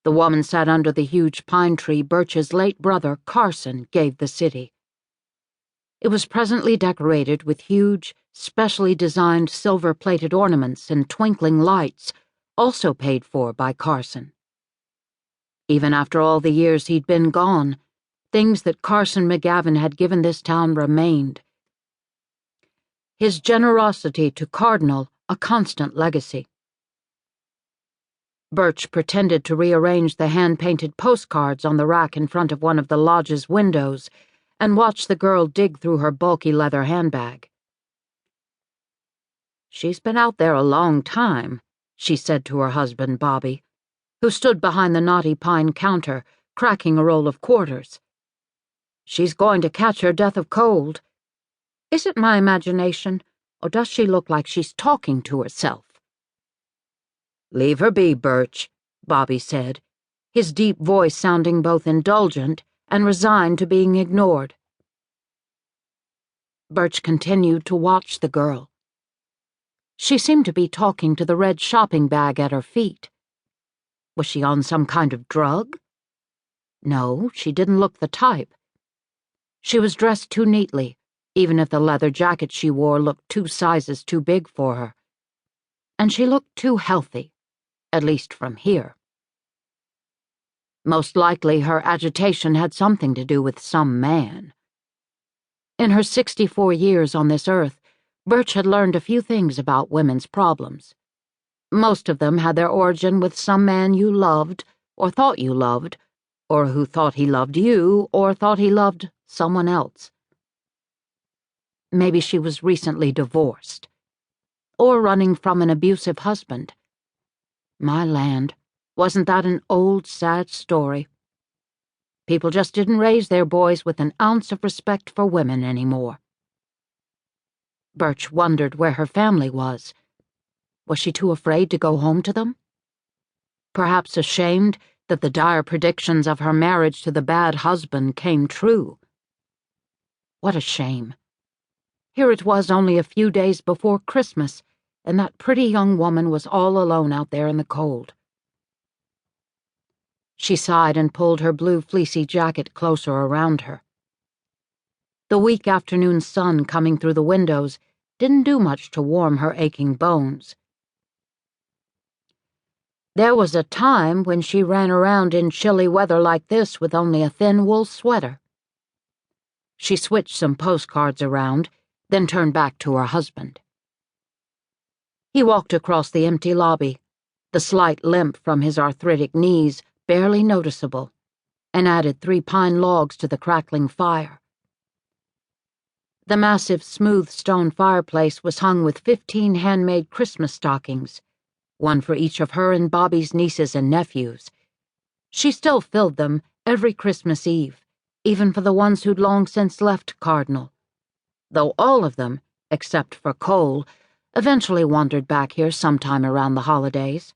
The woman sat under the huge pine tree Birch's late brother, Carson, gave the city. It was presently decorated with huge, specially designed silver-plated ornaments and twinkling lights, also paid for by Carson. Even after all the years he'd been gone, things that Carson McGavin had given this town remained. His generosity to Cardinal a constant legacy. Birch pretended to rearrange the hand-painted postcards on the rack in front of one of the lodge's windows and watched the girl dig through her bulky leather handbag. "She's been out there a long time," she said to her husband, Bobby, who stood behind the knotty pine counter, cracking a roll of quarters. "She's going to catch her death of cold. Is it my imagination, or does she look like she's talking to herself?" "Leave her be, Birch," Bobby said, his deep voice sounding both indulgent and resigned to being ignored. Birch continued to watch the girl. She seemed to be talking to the red shopping bag at her feet. Was she on some kind of drug? No, she didn't look the type. She was dressed too neatly, even if the leather jacket she wore looked 2 sizes too big for her. And she looked too healthy, at least from here. Most likely her agitation had something to do with some man. In her 64 years on this earth, Birch had learned a few things about women's problems. Most of them had their origin with some man you loved, or thought you loved, or who thought he loved you, or thought he loved someone else. Maybe she was recently divorced, or running from an abusive husband. My land, wasn't that an old, sad story? People just didn't raise their boys with an ounce of respect for women anymore. Birch wondered where her family was. Was she too afraid to go home to them? Perhaps ashamed that the dire predictions of her marriage to the bad husband came true. What a shame. Here it was only a few days before Christmas, and that pretty young woman was all alone out there in the cold. She sighed and pulled her blue fleecy jacket closer around her. The weak afternoon sun coming through the windows didn't do much to warm her aching bones. There was a time when she ran around in chilly weather like this with only a thin wool sweater. She switched some postcards around, then turned back to her husband. He walked across the empty lobby, the slight limp from his arthritic knees barely noticeable, and added 3 pine logs to the crackling fire. The massive, smooth stone fireplace was hung with 15 handmade Christmas stockings, one for each of her and Bobby's nieces and nephews. She still filled them every Christmas Eve, even for the ones who'd long since left Cardinal, though all of them, except for Cole, eventually wandered back here sometime around the holidays.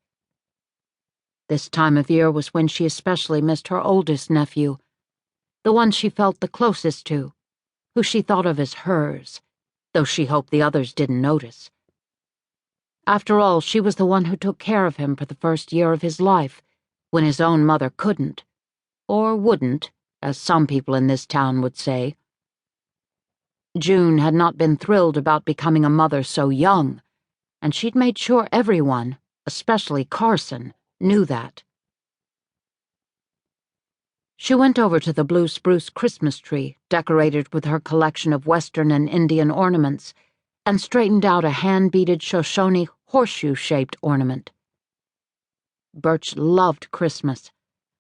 This time of year was when she especially missed her oldest nephew, the one she felt the closest to, who she thought of as hers, though she hoped the others didn't notice. After all, she was the one who took care of him for the first year of his life, when his own mother couldn't, or wouldn't, as some people in this town would say. June had not been thrilled about becoming a mother so young, and she'd made sure everyone, especially Carson, knew that. She went over to the blue spruce Christmas tree, decorated with her collection of Western and Indian ornaments, and straightened out a hand-beaded Shoshone horseshoe-shaped ornament. Birch loved Christmas,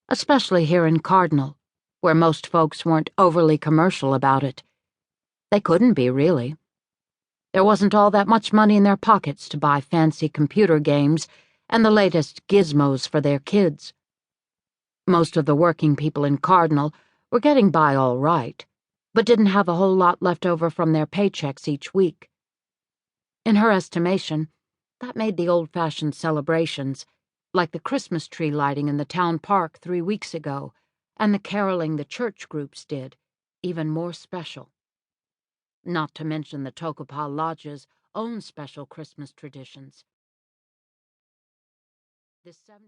especially here in Cardinal, where most folks weren't overly commercial about it. They couldn't be, really. There wasn't all that much money in their pockets to buy fancy computer games and the latest gizmos for their kids. Most of the working people in Cardinal were getting by all right, but didn't have a whole lot left over from their paychecks each week. In her estimation, that made the old-fashioned celebrations, like the Christmas tree lighting in the town park 3 weeks ago, and the caroling the church groups did, even more special. Not to mention the Tokopah Lodge's own special Christmas traditions. This 70